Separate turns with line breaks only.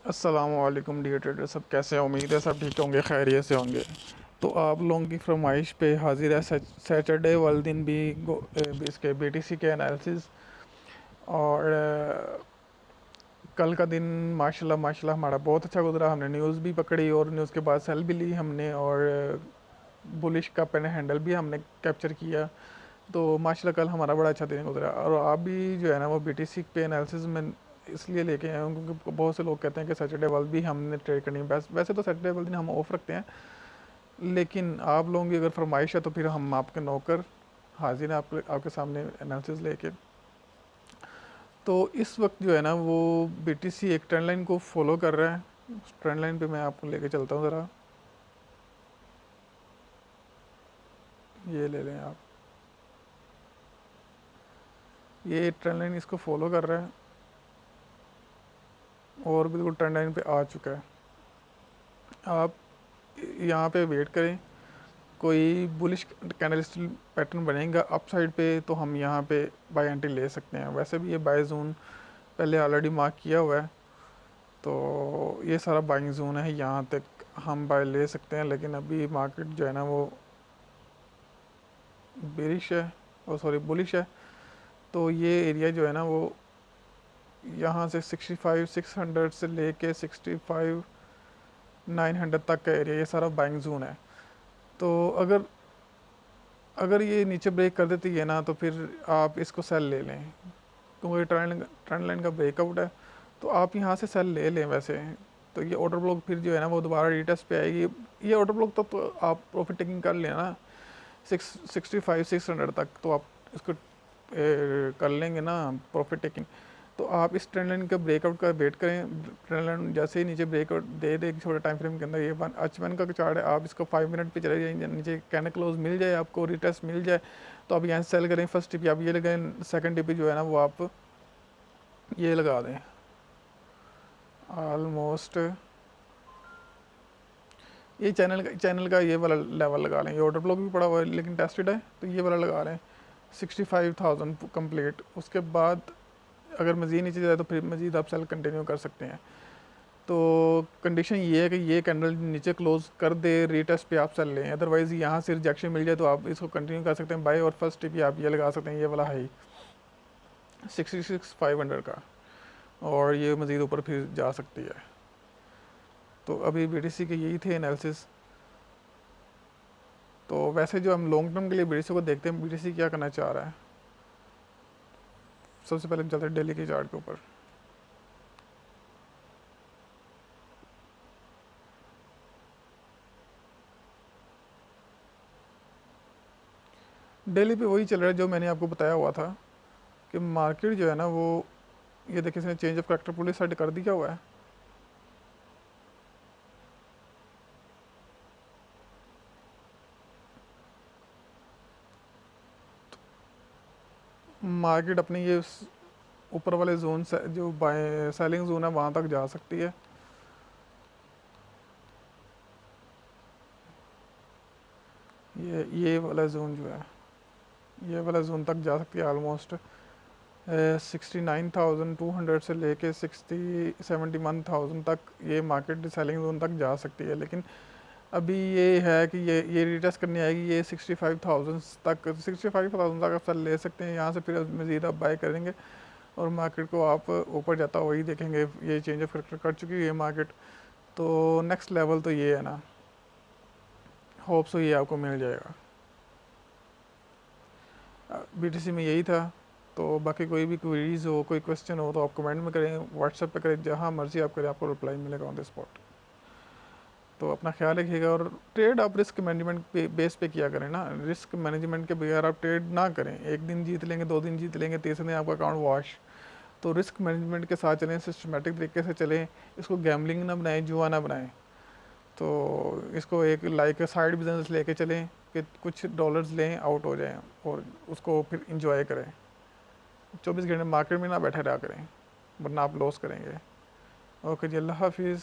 अस्सलामुअलैकुम dear trader, सब कैसे हैं? उम्मीद है सब ठीक होंगे, खैरियत से होंगे। तो आप लोगों की फरमाइश पे हाजिर है सैटरडे वाले दिन भी इसके बीटीसी के एनालिसिस। और कल का दिन माशाल्लाह माशाल्लाह हमारा बहुत अच्छा गुजरा। हमने न्यूज़ भी पकड़ी और न्यूज़ के बाद सेल भी ली हमने, और बुलिश का पेन हैंडल भी हमने कैप्चर किया। तो माशाल्लाह कल हमारा बड़ा अच्छा दिन गुजरा। और आप भी जो है ना वो बीटीसी पे एनालिसिस में इसलिए लेके आए हूँ क्योंकि बहुत से लोग कहते हैं कि सैटरडे वाले भी हमने ट्रेड करनी है। वैसे तो सैटरडे वाले दिन हम ऑफ रखते हैं, लेकिन आप लोगों की अगर फरमाइश है तो फिर हम आपके नौकर हाजिर हैं आपके सामने एनालिसिस लेके। तो इस वक्त जो है ना वो बीटीसी एक ट्रेंड लाइन को फॉलो कर रहा है। उस ट्रेंड लाइन पे मैं आपको लेके चलता हूँ ज़रा। ये ले लें आप, ये ट्रेंड लाइन इसको फॉलो कर रहा है और बिल्कुल ट्रेंड लाइन पे आ चुका है। आप यहाँ पे वेट करें, कोई बुलिश कैंडलस्टिक पैटर्न बनेगा अपसाइड पे तो हम यहाँ पे बाय एंट्री ले सकते हैं। वैसे भी ये बाय जोन पहले ऑलरेडी मार्क किया हुआ है, तो ये सारा बाइंग जोन है, यहाँ तक हम बाय ले सकते हैं। लेकिन अभी मार्केट जो है ना वो बेरिश है, और सॉरी बुलिश है। तो ये एरिया जो है ना वो यहाँ से 65,600 से लेके 65,900 तक का एरिया, ये सारा बाइंग जोन है। तो अगर अगर ये नीचे ब्रेक कर देती है ना तो फिर आप इसको सेल ले लें, क्योंकि ट्रेंड लाइन का ब्रेकआउट है। तो आप यहाँ से सेल ले लें वैसे। तो ये ऑर्डर ब्लॉक फिर जो है ना वो दोबारा रिटेस्ट पे आएगी। ये ऑर्डर ब्लॉक तक तो आप प्रॉफिट टेकिंग कर लेना 65,600 तक, तो आप इसको कर लेंगे ना प्रॉफिट टेकिंग। तो आप इस ट्रेंड लाइन का ब्रेकआउट का वेट करें। ट्रेंड लाइन जैसे ही नीचे ब्रेकआउट दे देगी छोटे टाइम फ्रेम के अंदर, ये H1 का चार्ट है, आप इसको 5 मिनट पे चले जाएंगे, नीचे कैंडल क्लोज मिल जाए, आपको रिटेस्ट मिल जाए तो आप यहाँ से सेल करें। फर्स्ट टिप आप ये लगाएं, सेकंड टिप जो है ना वो आप ये लगा दें ऑलमोस्ट। ये चैनल का ये वाला लेवल लगा लें। ये ऑर्डर ब्लॉक भी पड़ा हुआ है लेकिन टेस्टेड है, तो ये वाला लगा लें 65,000 कंप्लीट। उसके बाद अगर मज़ीद नीचे जाए तो फिर मज़ीद आप सेल कंटिन्यू कर सकते हैं। तो कंडीशन ये है कि ये कैंडल नीचे क्लोज कर दे, रीटेस्ट पे आप सेल लें। अदरवाइज़ यहाँ से रिजेक्शन मिल जाए तो आप इसको कंटिन्यू कर सकते हैं बाय। और फर्स्ट टिप आप ये लगा सकते हैं, ये वाला हाई 66,500 का, और ये मज़ीद ऊपर फिर जा सकती है। तो अभी बीटीसी के यही थे एनालिसिस। तो वैसे जो हम लॉन्ग टर्म के लिए बीटीसी को देखते हैं, बीटीसी क्या करना चाह रहा है। सबसे पहले हम चलते हैं डेली के चार्ट के ऊपर। डेली पे वही चल रहा है जो मैंने आपको बताया हुआ था कि मार्केट जो है ना वो, ये देखिए इसने change of character police set कर दिया हुआ है। मार्केट अपने ये ऊपर वाले जोन से जो बाय सेलिंग जोन है वहाँ तक जा सकती है। ये वाला जोन जो है, ये वाला जोन तक जा सकती है ऑलमोस्ट 69,200 से लेके 71,000 तक ये मार्केट सेलिंग जोन तक जा सकती है। लेकिन अभी ये है कि ये रिटेस्ट करनी आएगी ये 65,000 तक। 65,000 तक आप सर ले सकते हैं, यहाँ से फिर मज़ीद आप बाय करेंगे और मार्केट को आप ऊपर जाता वही देखेंगे। ये चेंज ऑफ करेक्टर कर चुकी है मार्केट, तो नेक्स्ट लेवल तो ये है ना, होप सो ये आपको मिल जाएगा। बीटीसी में यही था। तो बाकी कोई भी क्वेरीज हो, कोई क्वेश्चन हो तो आप कमेंट में करें, व्हाट्सएप पे करें, जहाँ मर्जी आप करें, आपको रिप्लाई मिलेगा ऑन द स्पॉट। तो अपना ख्याल रखिएगा। और ट्रेड आप रिस्क मैनेजमेंट पे बेस पे किया करें ना। रिस्क मैनेजमेंट के बगैर आप ट्रेड ना करें। एक दिन जीत लेंगे, 2 दिन जीत लेंगे, तीसरे दिन आपका अकाउंट वॉश। तो रिस्क मैनेजमेंट के साथ चलें, सिस्टमेटिक तरीके से चलें। इसको गैम्बलिंग ना बनाएं, जुआ ना बनाएं। तो इसको एक लाइक साइड बिजनेस लेके चलें कि कुछ डॉलर्स लें, आउट हो जाएं और उसको फिर इंजॉय करें। 24 घंटे मार्केट में ना बैठे रहा करें, वरना आप लॉस करेंगे। ओके जी, अल्लाह हाफिज़।